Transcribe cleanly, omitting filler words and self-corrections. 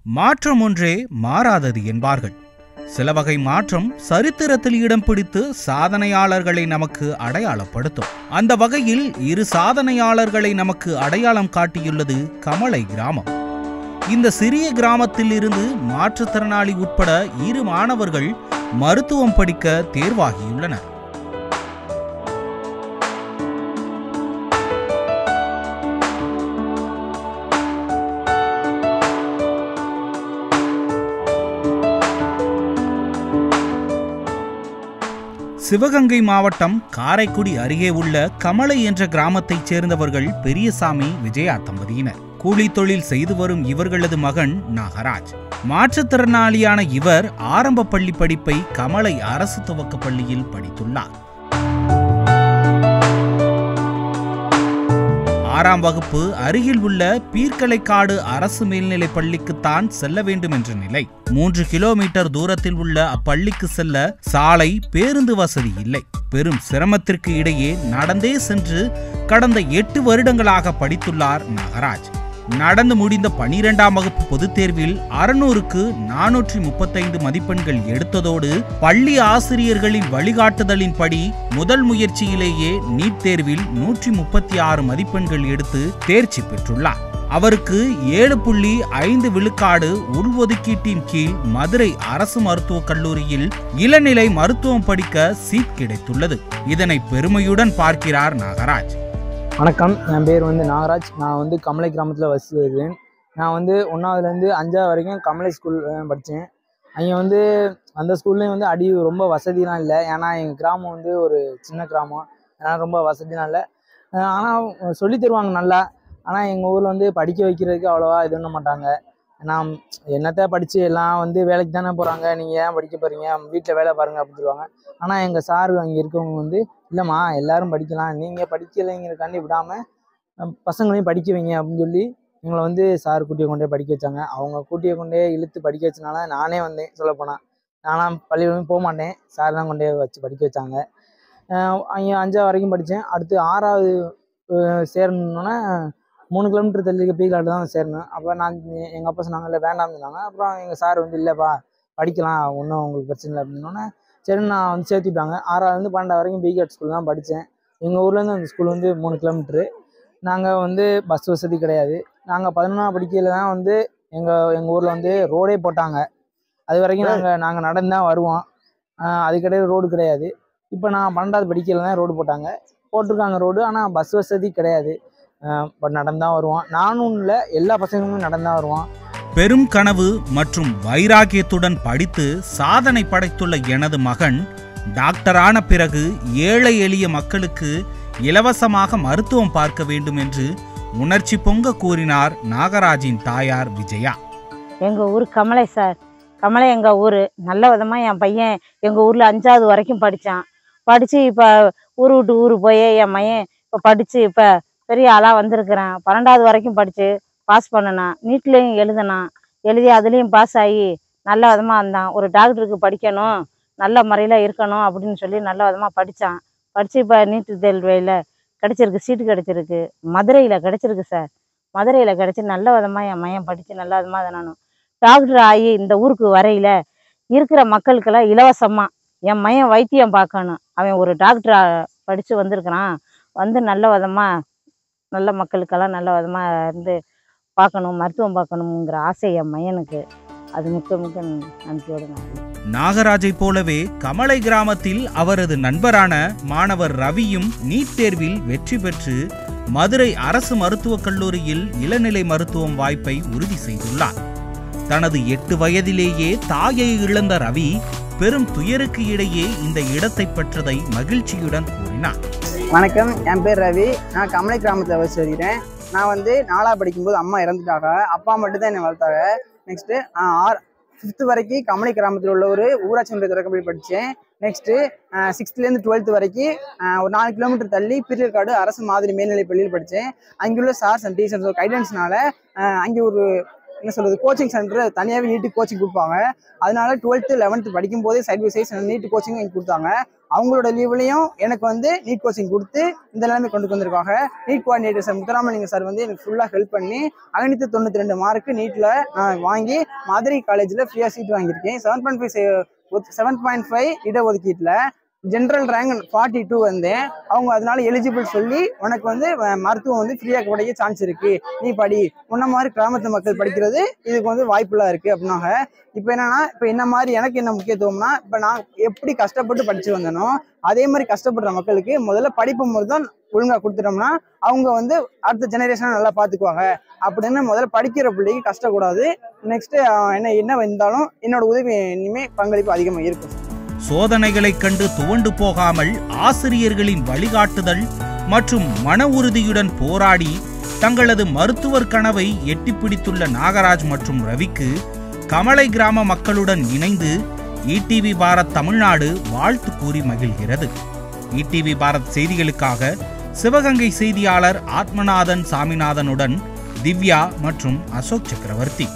மாற்றம் ஒன்றே மாறாதது என்பார்கள். சில வகை மாற்றம் சரித்திரத்தில் இடம் பிடித்து சாதனையாளர்களை நமக்கு அடையாளப்படுத்தும். அந்த வகையில் இரு சாதனையாளர்களை நமக்கு அடையாளம் காட்டியுள்ளது கமலை கிராமம். இந்த சிறிய கிராமத்தில் இருந்து மாற்றுத்திறனாளி உட்பட 2 மாணவர்கள் மருத்துவம் படிக்க தேர்வாகியுள்ளனர். சிவகங்கை மாவட்டம் காரைக்குடி அருகே உள்ள கமலை என்ற கிராமத்தைச் சேர்ந்தவர்கள் பெரியசாமி, விஜயா தம்பதியினர். கூலி தொழில் செய்து வரும் இவர்களது மகன் நாகராஜ். மாற்றுத்திறனாளியான இவர் ஆரம்ப பள்ளி படிப்பை கமலை அரசு துவக்க பள்ளியில் படித்துள்ளார். 6ஆம் வகுப்பு அருகில் உள்ள பீர்க்கலைக்காடு அரசு மேல்நிலை பள்ளிக்குத்தான் செல்ல வேண்டும் என்ற நிலை. 3 கிலோமீட்டர் தூரத்தில் உள்ள அப்பள்ளிக்கு செல்ல சாலை, பேருந்து வசதி இல்லை. பெரும் சிரமத்திற்கு இடையே நடந்தே சென்று கடந்த 8 வருடங்களாக படித்துள்ளார் நாகராஜ். நடந்து முடிந்த 12ஆம் வகுப்பு பொதுத் தேர்வில் 600க்கு 435 மதிப்பெண்கள் எடுத்ததோடு பள்ளி ஆசிரியர்களின் வழிகாட்டுதலின்படி முதல் முயற்சியிலேயே நீட் தேர்வில் 136 மதிப்பெண்கள் எடுத்து தேர்ச்சி பெற்றுள்ளார். அவருக்கு 7.5 விழுக்காடு உள்ஒதுக்கீட்டின் கீழ் மதுரை அரசு மருத்துவக் கல்லூரியில் இளநிலை மருத்துவம் படிக்க சீட் கிடைத்துள்ளது. இதனை பெருமையுடன் பார்க்கிறார் நாகராஜ். வணக்கம், என் பேர் நாகராஜ். நான் கமலை கிராமத்தில் வசித்து வருகிறேன். நான் 1ஆவதுலேருந்து 5ஆவது வரைக்கும் கமலை ஸ்கூல் படித்தேன். அங்கே அந்த ஸ்கூல்லேயும் அடி ரொம்ப வசதிலாம் இல்லை. ஏன்னா எங்கள் கிராமம் ஒரு சின்ன கிராமம், அதனால் ரொம்ப வசதிலாம் இல்லை. ஆனால் சொல்லி தருவாங்க நல்லா. ஆனால் எங்கள் ஊரில் படிக்க வைக்கிறதுக்கு அவ்வளோவா இது பண்ண மாட்டாங்க. ஏன்னா என்னத்தை படித்து எல்லாம் வேலைக்கு தானே போகிறாங்க, நீங்கள் ஏன் படிக்க போகிறீங்க, வீட்டில் வேலை பாருங்கள் அப்படின்னு சொல்லுவாங்க. ஆனால் எங்கள் சார் அங்கே இருக்கவங்க இல்லைம்மா எல்லாரும் படிக்கலாம், நீங்கள் படிக்கலைங்கிறக்காண்டி விடாமல் பசங்களையும் படிக்க வைங்க அப்படின்னு சொல்லி எங்களை சார் கூட்டியை கொண்டே படிக்க வச்சாங்க. அவங்க கூட்டியை கொண்டே இழுத்து படிக்க வச்சனால நானே வந்தேன். சொல்லப்போனால் நானும் பள்ளியிலும் போக மாட்டேன், சார் தான் கொண்டே வச்சு படிக்க வச்சாங்க. அங்கே 5ஆவது வரைக்கும் படித்தேன். அடுத்து 6ஆவது சேரணுன்னா 3 கிலோமீட்டர் தள்ளி பீக்காடு தான் சேரணும். அப்போ எங்கள் அப்பா சொன்னாங்க இல்லை வேண்டாம்னு சொன்னாங்க. அப்புறம் எங்கள் சார் இல்லைப்பா படிக்கலாம், ஒன்றும் உங்களுக்கு பிரச்சனை இல்லை அப்படின்னோன்னே சரி நான் சேர்த்துட்டாங்க. 6ஆவதுலேருந்து 12ஆவது வரைக்கும் பீகாட் ஸ்கூல் தான் படித்தேன். எங்கள் ஊர்லேருந்து அந்த ஸ்கூல் 3 கிலோமீட்ரு. நாங்கள் பஸ் வசதி கிடையாது. நாங்கள் 11ஆவது படிக்கையில் தான் எங்கள் ஊரில் ரோடே போட்டாங்க. அது வரைக்கும் நாங்கள் நடந்து தான் வருவோம். அதுக்கிடையே ரோடு கிடையாது. இப்போ நான் 12ஆவது படிக்கையில் தான் ரோடு போட்டிருக்காங்க ரோடு. ஆனால் பஸ் வசதி கிடையாது. நடந்தான் வருவோம். நானும் இல்லை, எல்லா பசங்களுமே நடந்தான் வருவோம். பெரும் கனவு மற்றும் வைராகியத்துடன் படித்து சாதனை படைத்துள்ள எனது மகன் டாக்டரான பிறகு ஏழை எளிய மக்களுக்கு இலவசமாக மருத்துவம் பார்க்க வேண்டும் என்று உணர்ச்சி பொங்க கூறினார் நாகராஜின் தாயார் விஜயா. எங்கள் ஊர் கமலை சார். கமலை எங்கள் ஊர். நல்ல விதமாக என் பையன் எங்கள் ஊரில் 5ஆவது வரைக்கும் படித்தான். படித்து இப்போ ஊர் விட்டு ஊர் போய் என் பையன் இப்போ படித்து இப்போ பெரிய ஆளாக வந்திருக்கிறேன். 12ஆவது வரைக்கும் படித்து பாஸ் பண்ணனான். நீட்லேயும் எழுதி அதுலேயும் பாஸ் ஆகி நல்ல விதமாக இருந்தான். ஒரு டாக்டருக்கு படிக்கணும், நல்ல முறையில் இருக்கணும் அப்படின்னு சொல்லி நல்ல விதமாக படித்தான். படித்து இப்போ நீட்டு தேர்வில் கிடச்சிருக்கு, சீட்டு கிடச்சிருக்கு. மதுரையில் கிடச்சிருக்கு சார். மதுரையில் கிடச்சி நல்ல விதமாக என் மையன் படித்து நல்ல விதமாக அதை நானும் டாக்டர் ஆகி இந்த ஊருக்கு வரையில் இருக்கிற மக்களுக்கெல்லாம் இலவசமாக என் மையன் வைத்தியம் பார்க்கணும். அவன் ஒரு டாக்டராக படித்து வந்திருக்கிறான். நல்ல விதமாக நல்ல மக்களுக்கெல்லாம் நல்ல விதமாக இருந்து பார்க்கணும், மருத்துவம் பார்க்கணுங்கிற ஆசை என் மையனுக்கு. அது மிக்க நன்றியோடு. நாகராஜை போலவே கமலை கிராமத்தில் அவரது நண்பரான மாணவர் ரவியும் நீட் தேர்வில் வெற்றி பெற்று மதுரை அரசு மருத்துவக் கல்லூரியில் இளநிலை மருத்துவம் வாய்ப்பை உறுதி செய்துள்ளார். தனது 8 வயதிலேயே தாயை இழந்த ரவி பெரும் துயருக்கு இடையே இந்த இடத்தை பெற்றதை மகிழ்ச்சியுடன் கூறினார். வணக்கம், என் பேர் ரவி. நான் கமலை கிராமத்தில் வச்சு வருகிறேன். நான் 4ஆவது படிக்கும்போது அம்மா இறந்துட்டாங்க. அப்பா மட்டும்தான் என்னை வளர்த்தாங்க. நெக்ஸ்ட்டு 5th வரைக்கும் கமலை கிராமத்தில் உள்ள ஒரு ஊராட்சி ஒன்றிய தொடக்கப்பள்ளி படித்தேன். நெக்ஸ்ட்டு 6th-லேருந்து 12th வரைக்கும் ஒரு 4 கிலோமீட்டர் தள்ளி பீர்க்கலைக்காடு அரசு மாதிரி மேல்நிலை பள்ளியில் படித்தேன். அங்கே உள்ள சார்ஸ் அண்ட் டீச்சர்ஸ் கைடன்ஸ்னால அங்கே ஒரு என்ன சொல்றது கோச்சிங் சென்டர் தனியாகவே நீட்டுக்கு கோச்சிங் கொடுப்பாங்க. அதனால 12th 11th படிக்கும் போதே side by side NEET coaching எனக்கு கொடுத்தாங்க. அவங்களோட லீவ்லையும் எனக்கு வந்து நீட் கோச்சிங் கொடுத்து இந்த நிலைமை கொண்டு வந்திருக்காங்க. NEET coordinator sir Muthuramalinga sir வந்து எனக்கு ஃபுல்லாக ஹெல்ப் பண்ணி 592 மார்க்கு நீட்டில் நான் வாங்கி மதுரை காலேஜில் ஃப்ரீயாக சீட் வாங்கியிருக்கேன். 7.5 இடஒதுக்கீட்டில் ஜென்ரல் ரேங்க் 42 வந்தேன். அவங்க அதனால எலிஜிபிள் சொல்லி உனக்கு வந்து மருத்துவம் வந்து ஃப்ரீயாக கிடைக்க சான்ஸ் இருக்கு, நீ படி, முன்ன மாதிரி கிராமத்து மக்கள் படிக்கிறது இதுக்கு வந்து வாய்ப்புலாம் இருக்கு அப்படின்னாங்க. இப்போ என்னன்னா இப்போ என்ன மாதிரி எனக்கு என்ன முக்கியத்துவம்னா இப்போ நான் எப்படி கஷ்டப்பட்டு படிச்சு வந்தனோ அதே மாதிரி கஷ்டப்படுற மக்களுக்கு முதல்ல படிப்பு முறை தான் ஒழுங்காக கொடுத்துட்டோம்னா அவங்க வந்து அடுத்த ஜெனரேஷனை நல்லா பார்த்துக்குவாங்க அப்படின்னு முதல்ல படிக்கிற பிள்ளைக்கு கஷ்டக்கூடாது. நெக்ஸ்ட் என்ன வந்தாலும் என்னோட உதவி இனிமேல் பங்களிப்பு அதிகமாக இருக்கும். சோதனைகளைக் கண்டு துவண்டு போகாமல் ஆசிரியர்களின் வழிகாட்டுதல் மற்றும் மன உறுதியுடன் போராடி தங்களது மருத்துவர் கனவை எட்டிப்பிடித்துள்ள நாகராஜ் மற்றும் ரவிக்கு கமலை கிராம மக்களுடன் இணைந்து ETV பாரத் தமிழ்நாடு வாழ்த்து கூறி மகிழ்கிறது. ETV பாரத் செய்திகளுக்காக சிவகங்கை செய்தியாளர் ஆத்மநாதன் சாமிநாதனுடன் திவ்யா மற்றும் அசோக் சக்கரவர்த்தி.